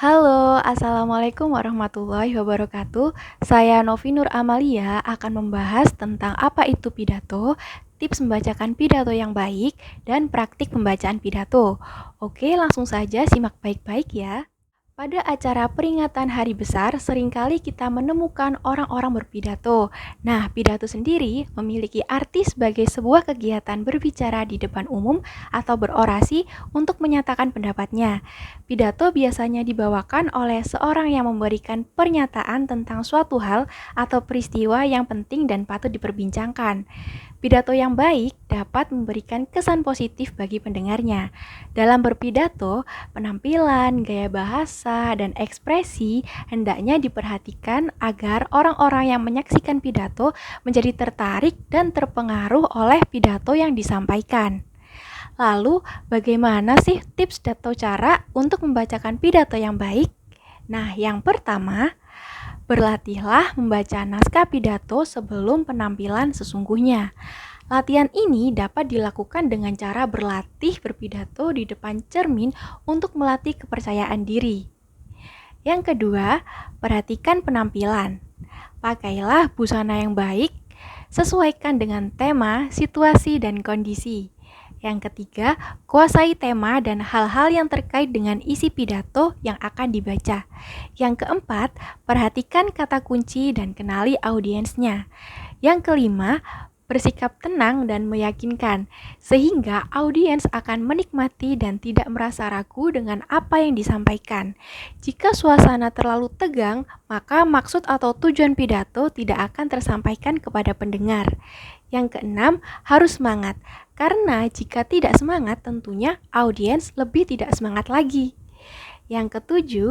Halo, Assalamualaikum warahmatullahi wabarakatuh. Saya Novi Nur Amalia akan membahas tentang apa itu pidato, tips membacakan pidato yang baik, dan praktik pembacaan pidato. Oke, langsung saja simak baik-baik ya. Pada acara peringatan hari besar, seringkali kita menemukan orang-orang berpidato. Nah, pidato sendiri memiliki arti sebagai sebuah kegiatan berbicara di depan umum atau berorasi untuk menyatakan pendapatnya. Pidato biasanya dibawakan oleh seorang yang memberikan pernyataan tentang suatu hal atau peristiwa yang penting dan patut diperbincangkan. Pidato yang baik dapat memberikan kesan positif bagi pendengarnya. Dalam berpidato, penampilan, gaya bahasa, dan ekspresi hendaknya diperhatikan agar orang-orang yang menyaksikan pidato menjadi tertarik dan terpengaruh oleh pidato yang disampaikan. Lalu, bagaimana sih tips atau cara untuk membacakan pidato yang baik? Nah, yang pertama, berlatihlah membaca naskah pidato sebelum penampilan sesungguhnya. Latihan ini dapat dilakukan dengan cara berlatih berpidato di depan cermin untuk melatih kepercayaan diri. Yang kedua, perhatikan penampilan. Pakailah busana yang baik, sesuaikan dengan tema, situasi, dan kondisi. Yang ketiga, kuasai tema dan hal-hal yang terkait dengan isi pidato yang akan dibaca. Yang keempat, perhatikan kata kunci dan kenali audiensnya. Yang kelima, bersikap tenang dan meyakinkan, sehingga audiens akan menikmati dan tidak merasa ragu dengan apa yang disampaikan. Jika suasana terlalu tegang, maka maksud atau tujuan pidato tidak akan tersampaikan kepada pendengar. Yang keenam, harus semangat, karena jika tidak semangat tentunya audiens lebih tidak semangat lagi. Yang ketujuh,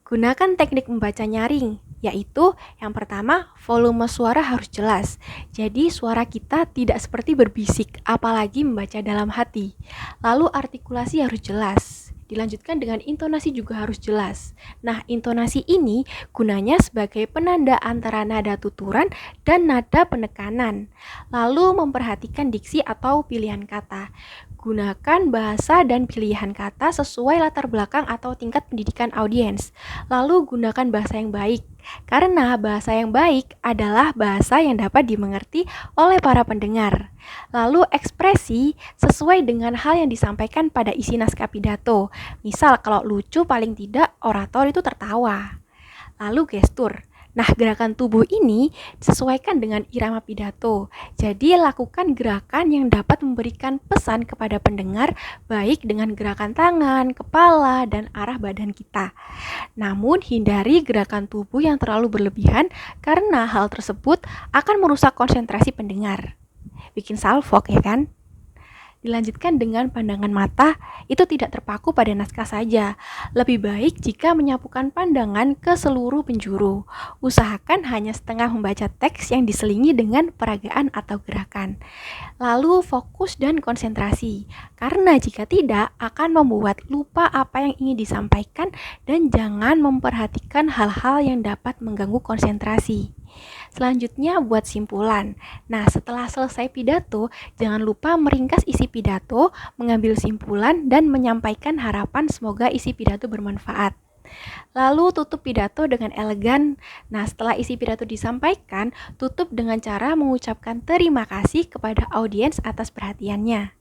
gunakan teknik membaca nyaring, yaitu yang pertama, volume suara harus jelas. Jadi suara kita tidak seperti berbisik, apalagi membaca dalam hati. Lalu artikulasi harus jelas. Dilanjutkan dengan intonasi juga harus jelas. Nah, intonasi ini gunanya sebagai penanda antara nada tuturan dan nada penekanan. Lalu memperhatikan diksi atau pilihan kata. Gunakan bahasa dan pilihan kata sesuai latar belakang atau tingkat pendidikan audiens. Lalu gunakan bahasa yang baik, karena bahasa yang baik adalah bahasa yang dapat dimengerti oleh para pendengar. Lalu ekspresi sesuai dengan hal yang disampaikan pada isi naskah pidato. Misal kalau lucu paling tidak orator itu tertawa. Lalu gestur. Nah, gerakan tubuh ini disesuaikan dengan irama pidato. Jadi, lakukan gerakan yang dapat memberikan pesan kepada pendengar baik dengan gerakan tangan, kepala, dan arah badan kita. Namun, hindari gerakan tubuh yang terlalu berlebihan karena hal tersebut akan merusak konsentrasi pendengar. Bikin salfok ya kan? Dilanjutkan dengan pandangan mata, itu tidak terpaku pada naskah saja. Lebih baik jika menyapukan pandangan ke seluruh penjuru. Usahakan hanya setengah membaca teks yang diselingi dengan peragaan atau gerakan. Lalu fokus dan konsentrasi, karena jika tidak akan membuat lupa apa yang ingin disampaikan dan jangan memperhatikan hal-hal yang dapat mengganggu konsentrasi. Selanjutnya buat simpulan. Nah, setelah selesai pidato, jangan lupa meringkas isi pidato, mengambil simpulan, dan menyampaikan harapan semoga isi pidato bermanfaat. Lalu tutup pidato dengan elegan. Nah, setelah isi pidato disampaikan, tutup dengan cara mengucapkan terima kasih kepada audiens atas perhatiannya.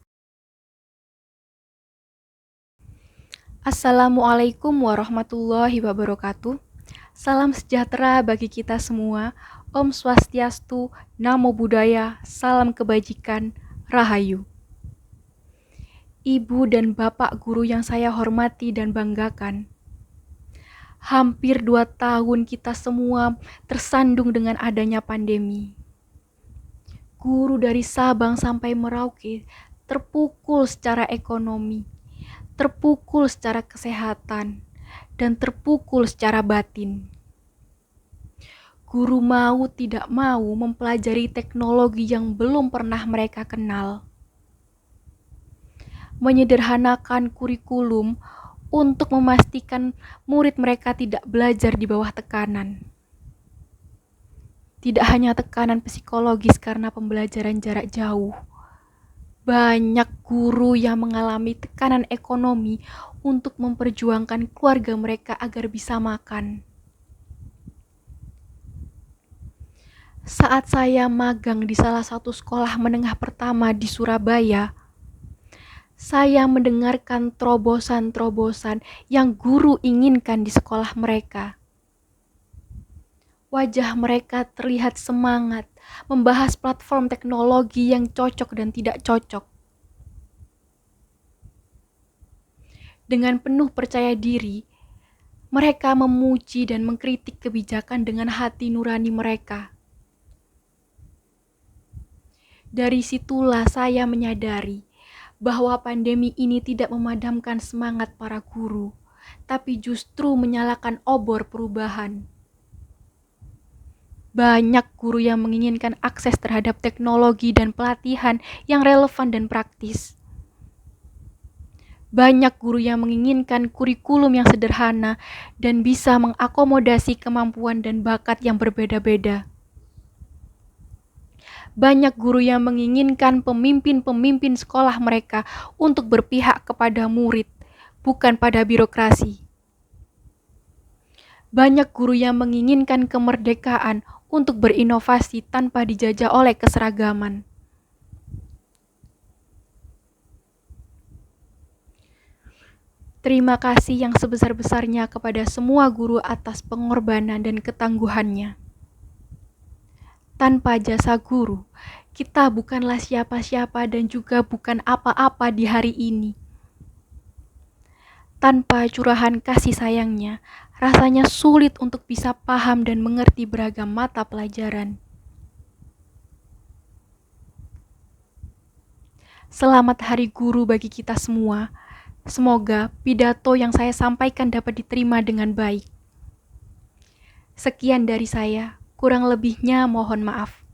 Assalamualaikum warahmatullahi wabarakatuh. Salam sejahtera bagi kita semua. Om Swastiastu, Namo Buddhaya, salam kebajikan, Rahayu. Ibu dan bapak guru yang saya hormati dan banggakan, hampir 2 tahun kita semua tersandung dengan adanya pandemi. Guru dari Sabang sampai Merauke terpukul secara ekonomi, terpukul secara kesehatan, dan terpukul secara batin. Guru mau tidak mau mempelajari teknologi yang belum pernah mereka kenal. Menyederhanakan kurikulum untuk memastikan murid mereka tidak belajar di bawah tekanan. Tidak hanya tekanan psikologis karena pembelajaran jarak jauh, Banyak guru yang mengalami tekanan ekonomi untuk memperjuangkan keluarga mereka agar bisa makan. Saat saya magang di salah satu sekolah menengah pertama di Surabaya, saya mendengarkan terobosan-terobosan yang guru inginkan di sekolah mereka. Wajah mereka terlihat semangat membahas platform teknologi yang cocok dan tidak cocok. Dengan penuh percaya diri, mereka memuji dan mengkritik kebijakan dengan hati nurani mereka. Dari situlah saya menyadari bahwa pandemi ini tidak memadamkan semangat para guru, tapi justru menyalakan obor perubahan. Banyak guru yang menginginkan akses terhadap teknologi dan pelatihan yang relevan dan praktis. Banyak guru yang menginginkan kurikulum yang sederhana dan bisa mengakomodasi kemampuan dan bakat yang berbeda-beda. Banyak guru yang menginginkan pemimpin-pemimpin sekolah mereka untuk berpihak kepada murid, bukan pada birokrasi. Banyak guru yang menginginkan kemerdekaan untuk berinovasi tanpa dijajah oleh keseragaman. Terima kasih yang sebesar-besarnya kepada semua guru atas pengorbanan dan ketangguhannya. Tanpa jasa guru, kita bukanlah siapa-siapa dan juga bukan apa-apa di hari ini. Tanpa curahan kasih sayangnya, rasanya sulit untuk bisa paham dan mengerti beragam mata pelajaran. Selamat Hari Guru bagi kita semua. Semoga pidato yang saya sampaikan dapat diterima dengan baik. Sekian dari saya, kurang lebihnya mohon maaf.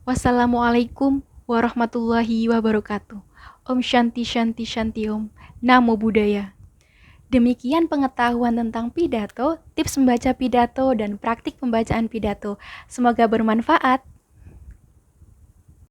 Wassalamualaikum warahmatullahi wabarakatuh. Om Shanti Shanti Shanti Om. Namo Buddhaya. Demikian pengetahuan tentang pidato, tips membaca pidato, dan praktik pembacaan pidato. Semoga bermanfaat.